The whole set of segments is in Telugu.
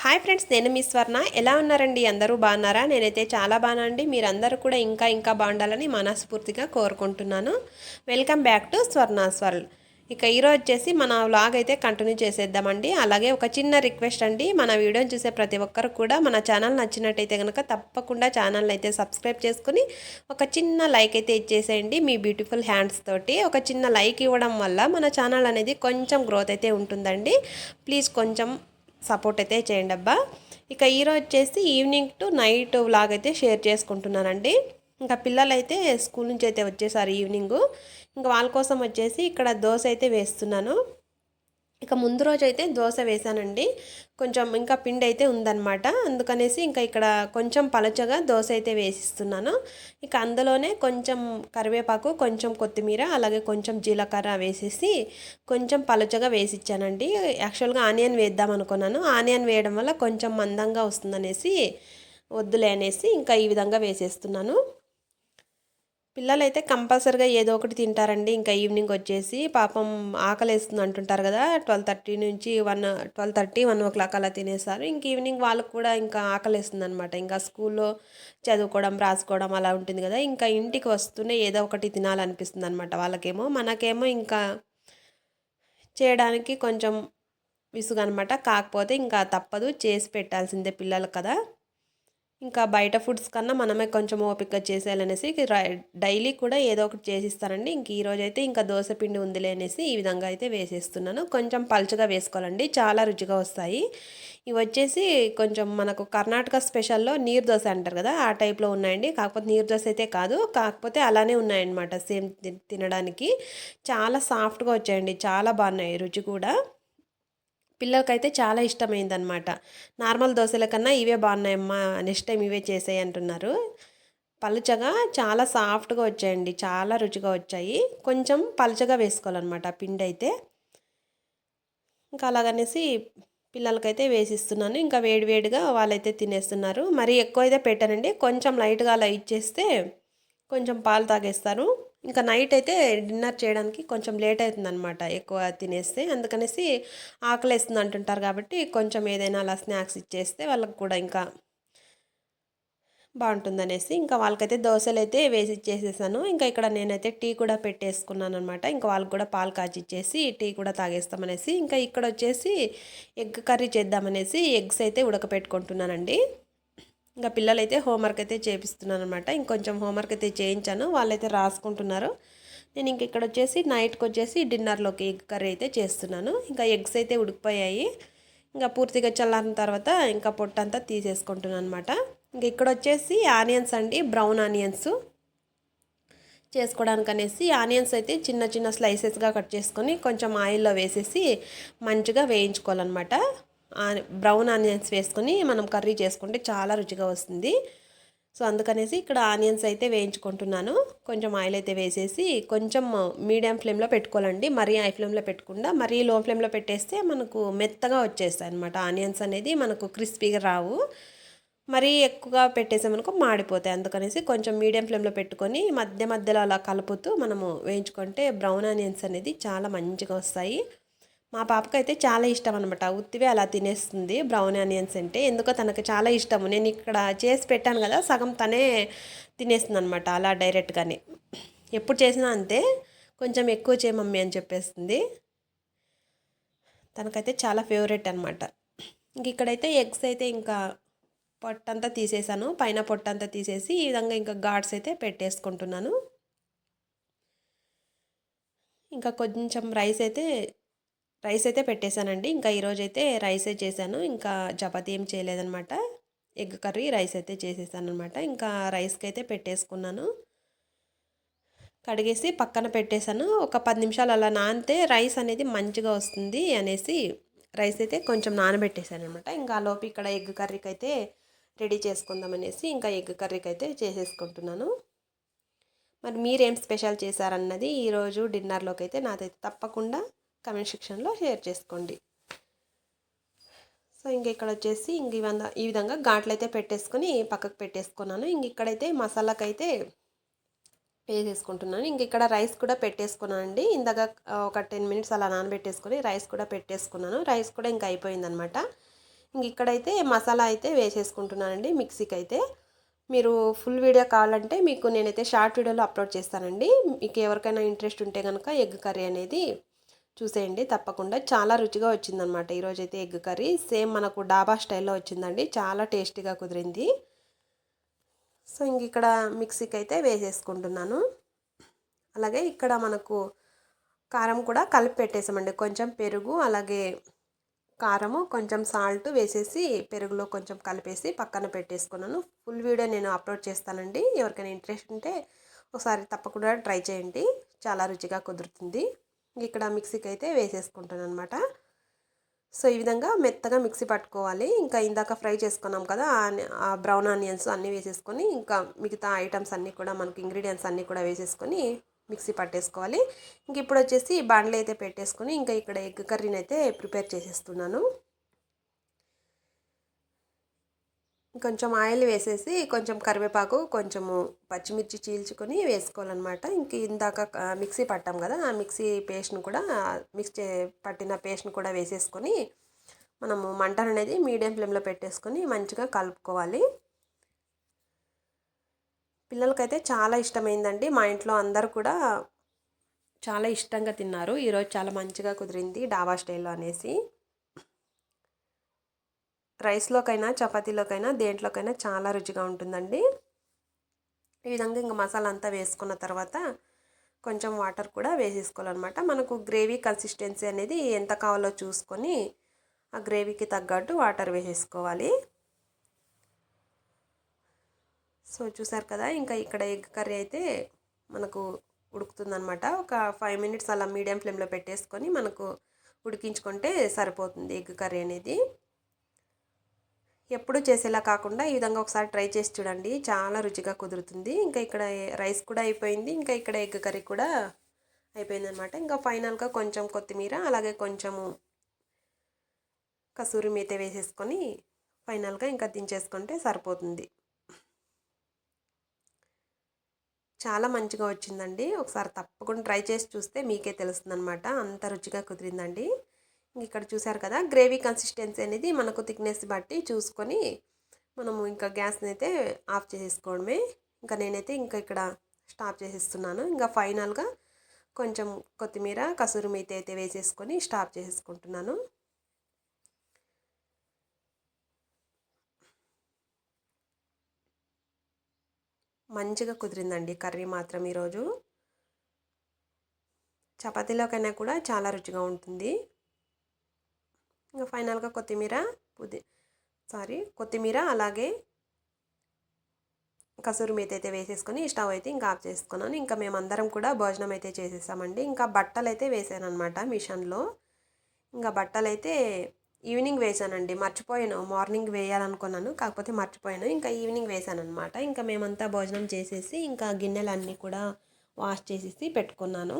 హాయ్ ఫ్రెండ్స్, నేను మీ స్వర్ణ. ఎలా ఉన్నారండి? అందరూ బాగున్నారా? నేనైతే చాలా బాగున్నానండి. మీరందరూ కూడా ఇంకా బాగుండాలని మనస్ఫూర్తిగా కోరుకుంటున్నాను. Welcome back to Swarna's world. ఇక ఈరోజు వచ్చేసి మన వ్లాగ్ అయితే కంటిన్యూ చేసేద్దామండి. అలాగే ఒక చిన్న రిక్వెస్ట్ అండి, మన వీడియోని చూసే ప్రతి ఒక్కరు కూడా మన ఛానల్ నచ్చినట్టయితే కనుక తప్పకుండా ఛానల్ని అయితే సబ్స్క్రైబ్ చేసుకుని ఒక చిన్న లైక్ అయితే ఇచ్చేసేయండి. మీ బ్యూటిఫుల్ హ్యాండ్స్ తోటి ఒక చిన్న లైక్ ఇవ్వడం వల్ల మన ఛానల్ అనేది కొంచెం గ్రోత్ అయితే ఉంటుందండి. ప్లీజ్ కొంచెం సపోర్ట్ అయితే చేయండి అబ్బా. ఇక ఈరోజు వచ్చేసి ఈవినింగ్ టు నైట్ వ్లాగ్ అయితే షేర్ చేసుకుంటున్నానండి. ఇంకా పిల్లలు అయితే స్కూల్ నుంచి అయితే వచ్చేసారు ఈవినింగు. ఇంకా వాళ్ళ కోసం వచ్చేసి ఇక్కడ దోశ అయితే వేస్తున్నాను. ఇక ముందు రోజు అయితే దోశ వేసానండి. కొంచెం ఇంకా పిండి అయితే ఉందన్నమాట. అందుకనేసి ఇంకా ఇక్కడ కొంచెం పలచగా దోశ అయితే వేసిస్తున్నాను. ఇక అందులోనే కొంచెం కరివేపాకు, కొంచెం కొత్తిమీర, అలాగే కొంచెం జీలకర్ర వేసేసి కొంచెం పలచగా వేసిచ్చానండి. యాక్చువల్గా ఆనియన్ వేద్దాం అనుకున్నాను. ఆనియన్ వేయడం వల్ల కొంచెం మందంగా వస్తుందనేసి వద్దులే అనేసి ఇంకా ఈ విధంగా వేసేస్తున్నాను. పిల్లలైతే కంపల్సరిగా ఏదో ఒకటి తింటారండి. ఇంకా ఈవినింగ్ వచ్చేసి పాపం ఆకలేస్తుంది అంటుంటారు కదా, 12:30 నుంచి 12:30, 1 o'clock అలా తినేస్తారు. ఇంక ఈవినింగ్ వాళ్ళకు కూడా ఇంకా ఆకలేస్తుంది అనమాట. ఇంకా స్కూల్లో చదువుకోవడం, రాసుకోవడం అలా ఉంటుంది కదా, ఇంకా ఇంటికి వస్తూనే ఏదో ఒకటి తినాలనిపిస్తుంది అనమాట వాళ్ళకేమో. మనకేమో ఇంకా చేయడానికి కొంచెం విసుగు అనమాట. కాకపోతే ఇంకా తప్పదు, చేసి పెట్టాల్సిందే పిల్లలు కదా. ఇంకా బయట ఫుడ్స్ కన్నా మనమే కొంచెం ఓపికగా చేసేయాలనేసి డైలీ కూడా ఏదో ఒకటి చేసిస్తానండి. ఇంక ఈరోజైతే ఇంకా దోశ పిండి ఉందిలే అనేసి ఈ విధంగా అయితే వేసేస్తున్నాను. కొంచెం పలుచగా వేసుకోవాలండి, చాలా రుచిగా వస్తాయి. ఇవి వచ్చేసి కొంచెం మనకు కర్ణాటక స్పెషల్లో నీరు దోశ అంటారు కదా, ఆ టైప్లో ఉన్నాయండి. కాకపోతే నీరు దోశ అయితే కాదు, కాకపోతే అలానే ఉన్నాయన్నమాట సేమ్ తినడానికి. చాలా సాఫ్ట్గా వచ్చాయండి, చాలా బాగున్నాయి రుచి కూడా. పిల్లలకైతే చాలా ఇష్టమైందనమాట. నార్మల్ దోశల కన్నా ఇవే బాగున్నాయమ్మా, నెక్స్ట్ టైం ఇవే చేసేయి అంటున్నారు. పలుచగా చాలా సాఫ్ట్గా వచ్చాయండి, చాలా రుచిగా వచ్చాయి. కొంచెం పలుచగా వేసుకోవాలన్నమాట పిండి అయితే. ఇంకా అలాగనేసి పిల్లలకైతే వేసిస్తున్నాను. ఇంకా వేడివేడిగా వాళ్ళైతే తినేస్తున్నారు. మరీ ఎక్కువ అయితే పెట్టానండి, కొంచెం లైట్గా అలా ఇచ్చేస్తే కొంచెం పాలు తాగేస్తారు. ఇంకా నైట్ అయితే డిన్నర్ చేయడానికి కొంచెం లేట్ అవుతుందన్నమాట ఎక్కువ తినేస్తే. అందుకనేసి ఆకలేస్తుంది అంటుంటారు కాబట్టి కొంచెం ఏదైనా అలా స్నాక్స్ ఇచ్చేస్తే వాళ్ళకి కూడా ఇంకా బాగుంటుందనేసి ఇంకా వాళ్ళకైతే దోశలు అయితే వేసి ఇచ్చేసేసాను. ఇంకా ఇక్కడ నేనైతే టీ కూడా పెట్టేసుకున్నాను అనమాట. ఇంకా వాళ్ళకి కూడా పాలు కాచి ఇచ్చేసి టీ కూడా తాగేస్తామనేసి ఇంకా ఇక్కడ వచ్చేసి ఎగ్ కర్రీ చేద్దామనేసి ఎగ్స్ అయితే ఉడకపెట్టుకుంటున్నానండి. ఇంకా పిల్లలైతే హోంవర్క్ అయితే చేపిస్తున్నాను అనమాట. ఇంకొంచెం హోంవర్క్ అయితే చేయించాను, వాళ్ళైతే రాసుకుంటున్నారు. నేను ఇంక ఇక్కడ వచ్చేసి నైట్కి వచ్చేసి డిన్నర్లోకి ఎగ్ కర్రీ అయితే చేస్తున్నాను. ఇంకా ఎగ్స్ అయితే ఉడికిపోయాయి. ఇంకా పూర్తిగా చల్లారిన తర్వాత ఇంకా పొట్టంతా తీసేసుకుంటున్నాను అనమాట. ఇంక ఇక్కడ వచ్చేసి ఆనియన్స్ అండి, బ్రౌన్ ఆనియన్స్ చేసుకోవడానికి అనేసి ఆనియన్స్ అయితే చిన్న చిన్న స్లైసెస్గా కట్ చేసుకొని కొంచెం ఆయిల్లో వేసేసి మంచిగా వేయించుకోవాలన్నమాట. బ్రౌన్ ఆనియన్స్ వేసుకొని మనం కర్రీ చేసుకుంటే చాలా రుచిగా వస్తుంది. సో అందుకనేసి ఇక్కడ ఆనియన్స్ అయితే వేయించుకుంటున్నాను. కొంచెం ఆయిల్ అయితే వేసేసి కొంచెం మీడియం ఫ్లేమ్లో పెట్టుకోవాలండి, మరీ హై ఫ్లేమ్లో పెట్టకుండా. మరీ లో ఫ్లేమ్లో పెట్టేస్తే మనకు మెత్తగా వచ్చేస్తాయి అనమాట ఆనియన్స్ అనేది, మనకు క్రిస్పీగా రావు. మరీ ఎక్కువగా పెట్టేసామనుకో మాడిపోతాయి. అందుకనేసి కొంచెం మీడియం ఫ్లేమ్లో పెట్టుకొని మధ్య మధ్యలో అలా కలుపుతూ మనము వేయించుకుంటే బ్రౌన్ ఆనియన్స్ అనేది చాలా మంచిగా వస్తాయి. మా పాపకైతే చాలా ఇష్టం అనమాట, ఉత్తివే అలా తినేస్తుంది బ్రౌన్ ఆనియన్స్ అంటే. ఎందుకో తనకు చాలా ఇష్టము. నేను ఇక్కడ చేసి పెట్టాను కదా, సగం తనే తినేస్తుంది అనమాట అలా డైరెక్ట్గానే. ఎప్పుడు చేసినా అంతే, కొంచెం ఎక్కువ చేయ మమ్మీ అని చెప్పేస్తుంది. తనకైతే చాలా ఫేవరెట్ అనమాట. ఇంక ఇక్కడైతే ఎగ్స్ అయితే ఇంకా పొట్టంతా తీసేసాను, పైన పొట్టంతా తీసేసి ఈ విధంగా ఇంకా ఘాట్స్ అయితే పెట్టేసుకుంటున్నాను. ఇంకా కొంచెం రైస్ అయితే పెట్టేశానండి. ఇంకా ఈరోజైతే రైసే చేశాను, ఇంకా చపాతీ ఏం చేయలేదనమాట. ఎగ్ కర్రీ రైస్ అయితే చేసేసాను అనమాట. ఇంకా రైస్కి అయితే పెట్టేసుకున్నాను, కడిగేసి పక్కన పెట్టేశాను. ఒక 10 నిమిషాలు అలా నానితే రైస్ అనేది మంచిగా వస్తుంది అనేసి రైస్ అయితే కొంచెం నానబెట్టేశాను అనమాట. ఇంకా లోపు ఇక్కడ ఎగ్ కర్రీకి అయితే రెడీ చేసుకుందాం అనేసి ఇంకా ఎగ్ కర్రీకి అయితే చేసేసుకుంటున్నాను. మరి మీరేం స్పెషల్ చేశారన్నది ఈరోజు డిన్నర్లోకి అయితే నాదైతే తప్పకుండా కమెంట్ సెక్షన్లో షేర్ చేసుకోండి. సో ఇంక ఇక్కడ వచ్చేసి ఇంక ఈ విధంగా ఘాట్లు అయితే పెట్టేసుకొని పక్కకు పెట్టేసుకున్నాను. ఇంక ఇక్కడైతే మసాలాకైతే వేసేసుకుంటున్నాను. ఇంక ఇక్కడ రైస్ కూడా పెట్టేసుకున్నాను అండి. ఇందాక ఒక 10 మినిట్స్ అలా నానబెట్టేసుకొని రైస్ కూడా పెట్టేసుకున్నాను. రైస్ కూడా ఇంకా అయిపోయిందనమాట. ఇంక ఇక్కడైతే మసాలా అయితే వేసేసుకుంటున్నానండి మిక్సీకి అయితే. మీరు ఫుల్ వీడియో కావాలంటే మీకు నేనైతే షార్ట్ వీడియోలో అప్లోడ్ చేస్తానండి. మీకు ఎవరికైనా ఇంట్రెస్ట్ ఉంటే కనుక ఎగ్ కర్రీ అనేది చూసేయండి తప్పకుండా. చాలా రుచిగా వచ్చిందనమాట ఈరోజైతే ఎగ్ కర్రీ. సేమ్ మనకు డాబా స్టైల్లో వచ్చిందండి. చాలా టేస్టీగా కుదిరింది. సో ఇంక ఇక్కడ మిక్సీకి అయితే వేసేసుకుంటున్నాను. అలాగే ఇక్కడ మనకు కారం కూడా కలిపి పెట్టేసామండి. కొంచెం పెరుగు అలాగే కారము కొంచెం సాల్ట్ వేసేసి పెరుగులో కొంచెం కలిపేసి పక్కన పెట్టేసుకున్నాను. ఫుల్ వీడియో నేను అప్లోడ్ చేస్తానండి. ఎవరికైనా ఇంట్రెస్ట్ ఉంటే ఒకసారి తప్పకుండా ట్రై చేయండి. చాలా రుచిగా కుదురుతుంది. ఇక్కడ మిక్సీకి అయితే వేసేసుకుంటాను అనమాట. సో ఈ విధంగా మెత్తగా మిక్సీ పట్టుకోవాలి. ఇంకా ఇందాక ఫ్రై చేసుకున్నాం కదా ఆ బ్రౌన్ ఆనియన్స్ అన్నీ వేసేసుకొని ఇంకా మిగతా ఐటమ్స్ అన్నీ కూడా మనకి ఇంగ్రీడియంట్స్ అన్నీ కూడా వేసేసుకొని మిక్సీ పట్టేసుకోవాలి. ఇంక ఇప్పుడు వచ్చేసి బాండ్లో అయితే పెట్టేసుకొని ఇంకా ఇక్కడ ఎగ్ కర్రీని అయితే ప్రిపేర్ చేసేస్తున్నాను. కొంచెం ఆయిల్ వేసేసి కొంచెం కరివేపాకు కొంచెము పచ్చిమిర్చి చీల్చుకొని వేసుకోవాలన్నమాట. ఇంక ఇందాక మిక్సీ పట్టాం కదా ఆ మిక్సీ పేస్ట్ని కూడా పట్టిన పేస్ట్ని కూడా వేసేసుకొని మనము మంటను అనేది మీడియం ఫ్లేమ్లో పెట్టేసుకొని మంచిగా కలుపుకోవాలి. పిల్లలకైతే చాలా ఇష్టమైందండి. మా ఇంట్లో అందరూ కూడా చాలా ఇష్టంగా తిన్నారు. ఈరోజు చాలా మంచిగా కుదిరింది డాబా స్టైల్లో అనేసి. రైస్లోకైనా చపాతీలోకైనా దేంట్లోకైనా చాలా రుచిగా ఉంటుందండి. ఈ విధంగా ఇంకా మసాలా అంతా వేసుకున్న తర్వాత కొంచెం వాటర్ కూడా వేసేసుకోవాలన్నమాట. మనకు గ్రేవీ కన్సిస్టెన్సీ అనేది ఎంత కావాలో చూసుకొని ఆ గ్రేవీకి తగ్గట్టు వాటర్ వేసేసుకోవాలి. సో చూసారు కదా ఇంకా ఇక్కడ ఎగ్ కర్రీ అయితే మనకు ఉడుకుతుందనమాట. ఒక 5 మినిట్స్ అలా మీడియం ఫ్లేమ్లో పెట్టేసుకొని మనకు ఉడికించుకుంటే సరిపోతుంది ఎగ్ కర్రీ అనేది. ఎప్పుడు చేసేలా కాకుండా ఈ విధంగా ఒకసారి ట్రై చేసి చూడండి. చాలా రుచిగా కుదురుతుంది. ఇంకా ఇక్కడ రైస్ కూడా అయిపోయింది. ఇంకా ఇక్కడ ఎగ్ కర్రీ కూడా అయిపోయిందనమాట. ఇంకా ఫైనల్గా కొంచెం కొత్తిమీర అలాగే కొంచెము కసూరి మేతి వేసేసుకొని ఫైనల్గా ఇంకా దించేసుకుంటే సరిపోతుంది. చాలా మంచిగా వచ్చిందండి. ఒకసారి తప్పకుండా ట్రై చేసి చూస్తే మీకే తెలుస్తుందనమాట. అంత రుచిగా కుదిరిందండి. ఇక్కడ చూసారు కదా గ్రేవీ కన్సిస్టెన్సీ అనేది మనకు థిక్నెస్ బట్టి చూసుకొని మనము ఇంకా గ్యాస్ని అయితే ఆఫ్ చేసేసుకోవడమే. ఇంకా నేనైతే ఇంకా ఇక్కడ స్టాప్ చేసేస్తున్నాను. ఇంకా ఫైనల్గా కొంచెం కొత్తిమీర కసూరి మేతి అయితే వేసేసుకొని స్టాప్ చేసేసుకుంటున్నాను. మంచిగా కుదిరిందండి కర్రీ మాత్రం ఈరోజు. చపాతీలోకైనా కూడా చాలా రుచిగా ఉంటుంది. ఇంకా ఫైనల్గా కొత్తిమీర అలాగే కసూరి మేతి అయితే వేసేసుకొని స్టవ్ అయితే ఇంకా ఆఫ్ చేసుకున్నాను. ఇంకా మేమందరం కూడా భోజనం అయితే చేసేసామండి. ఇంకా బట్టలు అయితే వేసాను అనమాట మిషన్లో. ఇంకా బట్టలు అయితే ఈవినింగ్ వేసానండి. మర్చిపోయాను, మార్నింగ్ వేయాలనుకున్నాను కాకపోతే మర్చిపోయాను. ఇంకా ఈవినింగ్ వేసాను అనమాట. ఇంకా మేమంతా భోజనం చేసేసి ఇంకా గిన్నెలన్నీ కూడా వాష్ చేసేసి పెట్టుకున్నాను.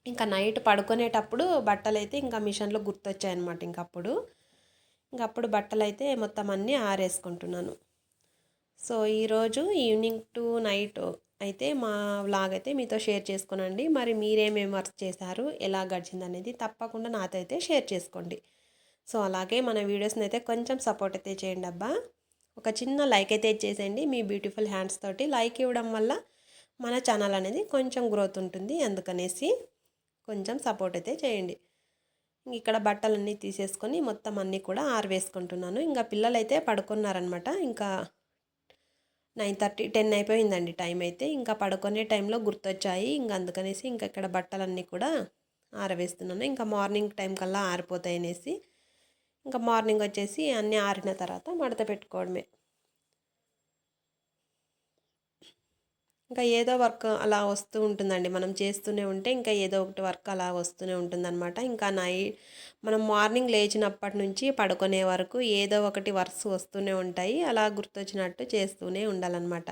ఇంకా నైట్ పడుకునేటప్పుడు బట్టలు అయితే ఇంకా మిషన్లో గుర్తొచ్చాయన్నమాట. ఇంకప్పుడు బట్టలు అయితే మొత్తం అన్నీ ఆరేసుకుంటున్నాను. సో ఈరోజు ఈవినింగ్ టు నైట్ అయితే మా వ్లాగ్ అయితే మీతో షేర్ చేసుకోనండి. మరి మీరేమేమి వర్క్ చేశారు, ఎలా గడిచిందనేది తప్పకుండా నాతో అయితే షేర్ చేసుకోండి. సో అలాగే మన వీడియోస్ని అయితే కొంచెం సపోర్ట్ అయితే చేయండి అబ్బా. ఒక చిన్న లైక్ అయితే ఇచ్చేసేయండి. మీ బ్యూటిఫుల్ హ్యాండ్స్ తోటి లైక్ ఇవ్వడం వల్ల మన ఛానల్ అనేది కొంచెం గ్రోత్ ఉంటుంది. అందుకనేసి కొంచెం సపోర్ట్ అయితే చేయండి. ఇక్కడ బట్టలన్నీ తీసేసుకొని మొత్తం అన్నీ కూడా ఆరవేసుకుంటున్నాను. ఇంకా పిల్లలు అయితే పడుకున్నారనమాట. ఇంకా 9:30 10 అయిపోయిందండి టైం అయితే. ఇంకా పడుకునే టైంలో గుర్తొచ్చాయి. ఇంకా అందుకనేసి ఇంకా ఇక్కడ బట్టలన్నీ కూడా ఆరవేస్తున్నాను. ఇంకా మార్నింగ్ టైం కల్లా ఆరిపోతాయి అనేసి ఇంకా మార్నింగ్ వచ్చేసి అన్నీ ఆరిన తర్వాత మడత పెట్టుకోవడమే. ఇంకా ఏదో వర్క్ అలా వస్తూ ఉంటుందండి. మనం చేస్తూనే ఉంటే ఇంకా ఏదో ఒకటి వర్క్ అలా వస్తూనే ఉంటుందన్నమాట. ఇంకా మనం మార్నింగ్ లేచినప్పటి నుంచి పడుకునే వరకు ఏదో ఒకటి వర్క్స్ వస్తూనే ఉంటాయి. అలా గుర్తొచ్చినట్టు చేస్తూనే ఉండాలన్నమాట.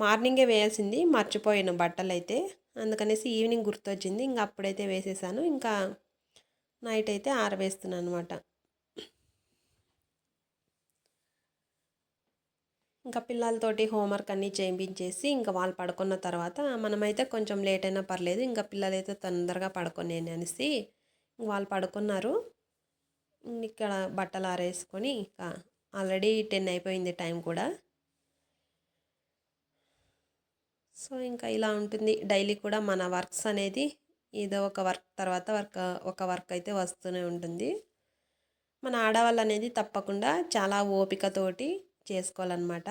మార్నింగే వేయాల్సింది మర్చిపోయాను బట్టలు అయితే. అందుకనేసి ఈవినింగ్ గుర్తొచ్చింది. ఇంకా అప్పుడైతే వేసేసాను. ఇంకా నైట్ అయితే ఆరవేస్తున్నాను అనమాట. ఇంకా పిల్లలతోటి హోంవర్క్ అన్నీ చేయించేసి ఇంకా వాళ్ళు పడుకున్న తర్వాత మనమైతే కొంచెం లేట్ అయినా పర్లేదు ఇంకా పిల్లలైతే తొందరగా పడుకునేది అనేసి వాళ్ళు పడుకున్నారు. ఇక్కడ బట్టలు ఆరేసుకొని ఇంకా ఆల్రెడీ 10 అయిపోయింది టైం కూడా. సో ఇంకా ఇలా ఉంటుంది డైలీ కూడా మన వర్క్స్ అనేది ఏదో ఒక వర్క్ తర్వాత ఒక వర్క్ అయితే వస్తూనే ఉంటుంది. మన ఆడవాళ్ళు అనేది తప్పకుండా చాలా ఓపికతోటి చేసుకోవాలన్నమాట.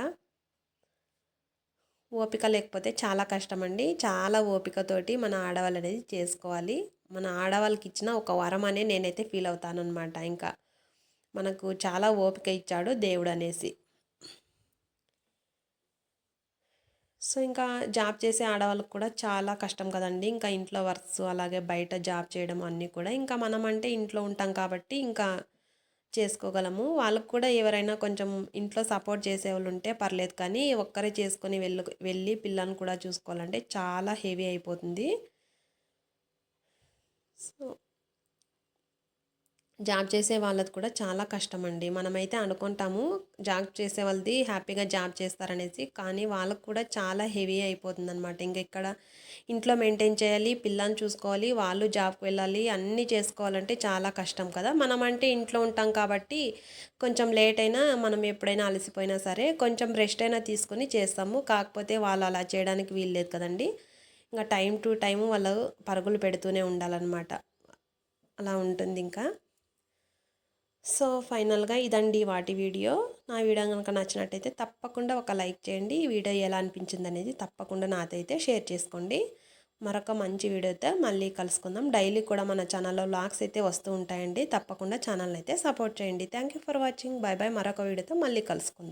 ఓపిక లేకపోతే చాలా కష్టమండి. చాలా ఓపికతోటి మన ఆడవాళ్ళు అనేది చేసుకోవాలి. మన ఆడవాళ్ళకి ఇచ్చిన ఒక వరం అనే నేనైతే ఫీల్ అవుతానన్నమాట. ఇంకా మనకు చాలా ఓపిక ఇచ్చాడు దేవుడు అనేసి. సో ఇంకా జాబ్ చేసే ఆడవాళ్ళకి కూడా చాలా కష్టం కదండి. ఇంకా ఇంట్లో వర్క్స్ అలాగే బయట జాబ్ చేయడం అన్నీ కూడా ఇంకా మనం అంటే ఇంట్లో ఉంటాం కాబట్టి ఇంకా చేసుకోగలము. వాళ్ళకు కూడా ఎవరైనా కొంచెం ఇంట్లో సపోర్ట్ చేసేవాళ్ళు ఉంటే పర్లేదు, కానీ ఒక్కరే చేసుకొని వెళ్ళి పిల్లల్ని కూడా చూసుకోవాలంటే చాలా హెవీ అయిపోతుంది. సో జాబ్ చేసే వాళ్ళది కూడా చాలా కష్టం అండి. మనమైతే అనుకుంటాము జాబ్ చేసే వాళ్ళది హ్యాపీగా జాబ్ చేస్తారనేసి, కానీ వాళ్ళకు కూడా చాలా హెవీ అయిపోతుందన్నమాట. ఇంక ఇక్కడ ఇంట్లో మెయింటైన్ చేయాలి, పిల్లల్ని చూసుకోవాలి, వాళ్ళు జాబ్కి వెళ్ళాలి, అన్నీ చేసుకోవాలంటే చాలా కష్టం కదా. మనమంటే ఇంట్లో ఉంటాం కాబట్టి కొంచెం లేట్ అయినా మనం ఎప్పుడైనా అలసిపోయినా సరే కొంచెం రెస్ట్ అయినా తీసుకొని చేస్తాము. కాకపోతే వాళ్ళు అలా చేయడానికి వీల్లేదు కదండి. ఇంకా టైం టు టైం వాళ్ళు పరుగులు పెడుతూనే ఉండాలన్నమాట. అలా ఉంటుంది ఇంకా. సో ఫైనల్గా ఇదండి వాటి వీడియో. నా వీడియో కనుక నచ్చినట్టయితే తప్పకుండా ఒక లైక్ చేయండి. ఈ వీడియో ఎలా అనిపించింది అనేది తప్పకుండా నాతో అయితే షేర్ చేసుకోండి. మరొక మంచి వీడియోతో మళ్ళీ కలుసుకుందాం. డైలీ కూడా మన ఛానల్లో వ్లాగ్స్ అయితే వస్తూ ఉంటాయండి. తప్పకుండా ఛానల్ని అయితే సపోర్ట్ చేయండి. Thank you for watching. Bye bye. మరొక వీడియోతో మళ్ళీ కలుసుకుందాం.